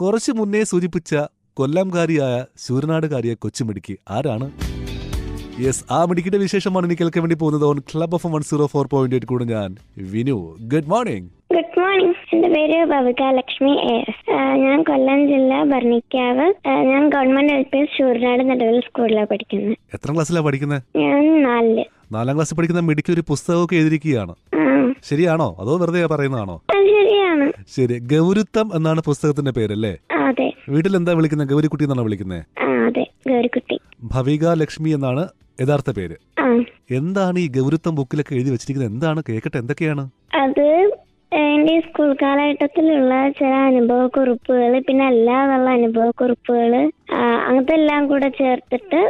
കുറച്ചു മുന്നേ സൂചിപ്പിച്ച കൊല്ലംകാരിയായ ശൂരനാടുകാരിയെ കൊച്ചുമിടുക്കി ആരാണ്? യെസ്, ആ മിടുക്കിയുടെ വിശേഷമാണ് ഇനി കേൾക്കാൻ വേണ്ടി പോകുന്നത് ഓൺ ക്ലബ് ഓഫ് 104.8 കൂടെ ഞാൻ Vinu. Good morning. Good morning. എന്റെ പേര് ഭവിക ലക്ഷ്മി എസ്. ഞാൻ കൊല്ലം ജില്ല ഭരണിക്കാവ്. ഞാൻ ഗവൺമെന്റ് LP ശൂരനാട് നടുവിൽ സ്കൂളിലാണ് പഠിക്കുന്നത്. എത്രാം ക്ലാസ്സിലാണ് പഠിക്കുന്നത്? ഞാൻ 4. 4ാം ക്ലാസ്സിൽ പഠിക്കുന്ന മിടുക്കി ഒരു പുസ്തകമൊക്കെ എഴുതിയിരിക്കുകയാണ്. ശരിയാണോ അതോ വെറുതെ പറയുന്നതാണോ? ശരിയാണ്. ശരി. ഗൗരുത്തം എന്നാണ് പുസ്തകത്തിന്റെ പേരല്ലേ? അതെ. വീട്ടിൽ എന്താ വിളിക്കുന്നത്? ഗൗരിക്കുട്ടി എന്നാണ് വിളിക്കുന്നത്? അതെ, ഗൗരിക്കുട്ടി. ഭവിക ലക്ഷ്മി എന്നാണ് യഥാർത്ഥ പേര്. എന്താണ് ഈ ഗൗരുത്തം ബുക്കിലൊക്കെ എഴുതി വെച്ചിരിക്കുന്നത്? എന്താണ്? കേൾക്കട്ടെ, എന്തൊക്കെയാണ്? അത് എന്റെ സ്കൂൾ കാലഘട്ടത്തിലുള്ള ചില അനുഭവക്കുറിപ്പുകൾ, പിന്നെ അല്ലാതുള്ള അനുഭവക്കുറിപ്പുകൾ, അങ്ങനത്തെ എല്ലാം കൂടെ ചേർത്തിട്ട്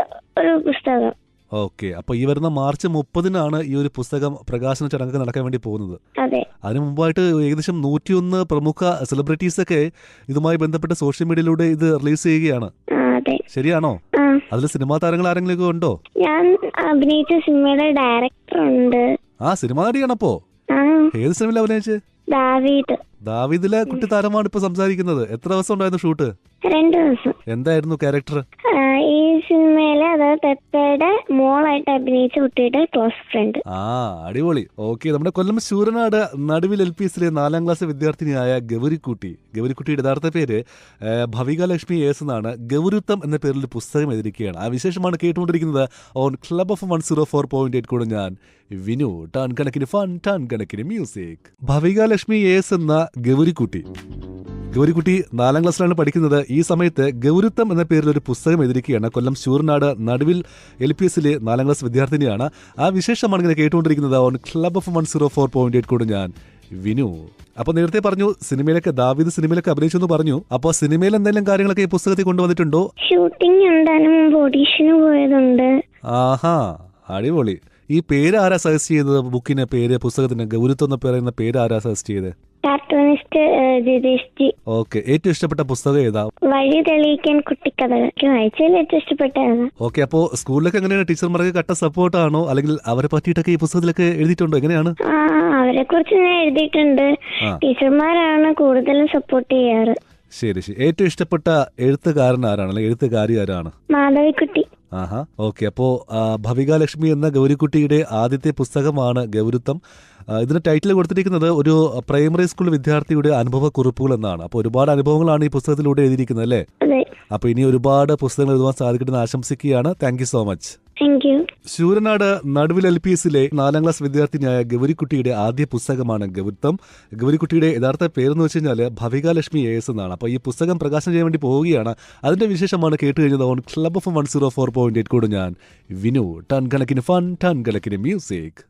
ഒരു പുസ്തകം. ഓക്കെ. അപ്പൊ ഈ വരുന്ന മാർച്ച് 30-നാണ് ഈ ഒരു പുസ്തകം പ്രകാശന ചടങ്ങൊക്കെ നടക്കാൻ വേണ്ടി പോകുന്നത്. അതെ. അതിനു മുമ്പായിട്ട് ഏകദേശം 101 പ്രമുഖ സെലിബ്രിറ്റീസ് ഒക്കെ ഇതുമായി ബന്ധപ്പെട്ട് സോഷ്യൽ മീഡിയയിലൂടെ ഇത് റിലീസ് ചെയ്യുകയാണ്. ശരിയാണോ? അതിൽ സിനിമാ താരങ്ങൾ ആരെങ്കിലും ഉണ്ടോ? ഞാൻ അഭിനയിച്ച സിനിമയുടെ ഡയറക്ടർ ഉണ്ട്. ആ, സിനിമാ നടിയാണപ്പോ? ഏത് സിനിമയിൽ അഭിനയിച്ച്? ദാവീദിലെ കുട്ടി താരമാണ് ഇപ്പൊ സംസാരിക്കുന്നത്. എത്ര ദിവസം ഉണ്ടായിരുന്നു ഷൂട്ട്? 2 ദിവസം. എന്തായിരുന്നു ക്യാരക്ടർ? ഈ സിനിമയില് അതായത് പെപ്പയുടെ മോളായിട്ട് അഭിനയിച്ച കുട്ടിയുടെ ക്ലോസ് ഫ്രണ്ട്. അടിപൊളി. ഓക്കെ. നമ്മുടെ കൊല്ലം ശൂരനാട് നടുവിൽ LPSലെ 4ാം ക്ലാസ് വിദ്യാർത്ഥിനിയായ ഗൗരിക്കുട്ടിയുടെ യഥാർത്ഥ പേര് ഭവിക ലക്ഷ്മി എസ് എന്നാണ്. ഗൗരുത്തം എന്ന പേരിൽ ഒരു പുസ്തകം എഴുതിയിരിക്കുകയാണ്. ആ വിശേഷമാണ് കേട്ടുകൊണ്ടിരിക്കുന്നത് ഓൺ ക്ലബ് ഓഫ് 104.8 കൂടെ ഞാൻ വിനു. ടൺ കണക്കിന് ഫൺ, ടൺ കണക്കിന് മ്യൂസിക്. ഭവിക ലക്ഷ്മി എസ് എന്ന ഗൗരിക്കുട്ടി 4ാം ക്ലാസ്സിലാണ് പഠിക്കുന്നത്. ഈ സമയത്ത് ഗൗരുത്തം എന്ന പേരിൽ ഒരു പുസ്തകം എഴുതിയിരിക്കുകയാണ്. കൊല്ലം ശൂരനാട് നടുവിൽ LPSലെ 4ാം ക്ലാസ് വിദ്യാർത്ഥിനിയാണ്. ആ വിശേഷമാണ് ഇങ്ങനെ കേട്ടുകൊണ്ടിരിക്കുന്നത് ഓൺ ക്ലബ് ഓഫ് 104.8 കൂടെ ഞാൻ വിനു. അപ്പൊ നേരത്തെ പറഞ്ഞു സിനിമയിലൊക്കെ ദാവീദ് സിനിമയിലൊക്കെ അഭിനയിച്ചെന്ന് പറഞ്ഞു. അപ്പൊ സിനിമയിൽ എന്തെങ്കിലും കാര്യങ്ങളൊക്കെ ഈ പുസ്തകത്തിൽ കൊണ്ടുവന്നിട്ടുണ്ടോ? ഷൂട്ടിംഗ് ഉണ്ട്, ഓഡീഷന് പോയതുണ്ട്. ആഹാ, അടിപൊളി. ഈ പേര് ആരാ സജസ്റ്റ് ചെയ്തത്? ബുക്കിന്റെ പേര്, പുസ്തകത്തിന് ഗൗരുത്തം എന്ന് പറയുന്ന പേര് ആരാ സജസ്റ്റ് ചെയ്തത്? കാർട്ടൂണിസ്റ്റ് ജിതേഷ് ജി. ഓക്കെ. ഏറ്റവും ഇഷ്ടപ്പെട്ട പുസ്തകം ഏതാ? വഴി തെളിയിക്കാൻ കുട്ടിക്കഥകൾ. വായിച്ചതിൽ ഏറ്റവും ഇഷ്ടപ്പെട്ടതാണ്. ഓക്കെ. അപ്പോ സ്കൂളിലൊക്കെ എങ്ങനെയാണ്? ടീച്ചർമാർക്ക് കട്ട സപ്പോർട്ടാണോ? അല്ലെങ്കിൽ അവരെ പറ്റിയിട്ടൊക്കെ ഈ പുസ്തകത്തിലൊക്കെ എഴുതിയിട്ടുണ്ടോ? എങ്ങനെയാണ്? അവരെ കുറിച്ച് ഞാൻ എഴുതിയിട്ടുണ്ട്. ടീച്ചർമാരാണ് കൂടുതലും സപ്പോർട്ട് ചെയ്യാറ്. ശരി. ഏറ്റവും ഇഷ്ടപ്പെട്ട എഴുത്തുകാരൻ ആരാണ്, അല്ലെങ്കിൽ എഴുത്തുകാരി ആരാണ്? മാധവിക്കുട്ടി. ആഹാ. ഓക്കെ. അപ്പോ ഭവിക ലക്ഷ്മി എന്ന ഗൗരിക്കുട്ടിയുടെ ആദ്യത്തെ പുസ്തകമാണ് ഗൗരുത്തം. ഇതിന് ടൈറ്റിൽ കൊടുത്തിരിക്കുന്നത് ഒരു പ്രൈമറി സ്കൂൾ വിദ്യാർത്ഥിയുടെ അനുഭവ കുറിപ്പുകൾ എന്നാണ്. അപ്പോൾ ഒരുപാട് അനുഭവങ്ങളാണ് ഈ പുസ്തകത്തിലൂടെ എഴുതിയിരിക്കുന്നത് അല്ലേ? അപ്പൊ ഇനി ഒരുപാട് പുസ്തകങ്ങൾ എഴുതുവാൻ സാധിക്കട്ടെ എന്ന് ആശംസിക്കുകയാണ്. Thank you so much. Sooranad നടുവിൽ LPSലെ 4ാം ക്ലാസ് വിദ്യാർത്ഥിനിയായ ഗൗരിക്കുട്ടിയുടെ ആദ്യ പുസ്തകമാണ് ഗൗരുത്തം. ഗൗരിക്കുട്ടിയുടെ യഥാർത്ഥ പേരെന്ന് വെച്ച് കഴിഞ്ഞാൽ ഭവിക ലക്ഷ്മി എസ് എന്നാണ്. അപ്പോൾ ഈ പുസ്തകം പ്രകാശനം ചെയ്യാൻ വേണ്ടി പോവുകയാണ്. അതിന്റെ വിശേഷമാണ് കേട്ട് കഴിഞ്ഞത് ഓൺ ക്ലബ് ഓഫ് 104.8 കൂടെ ഞാൻ വിനു. ടൺ കണക്കിന് ഫൺ, ടൺ കണക്കിന് മ്യൂസിക്.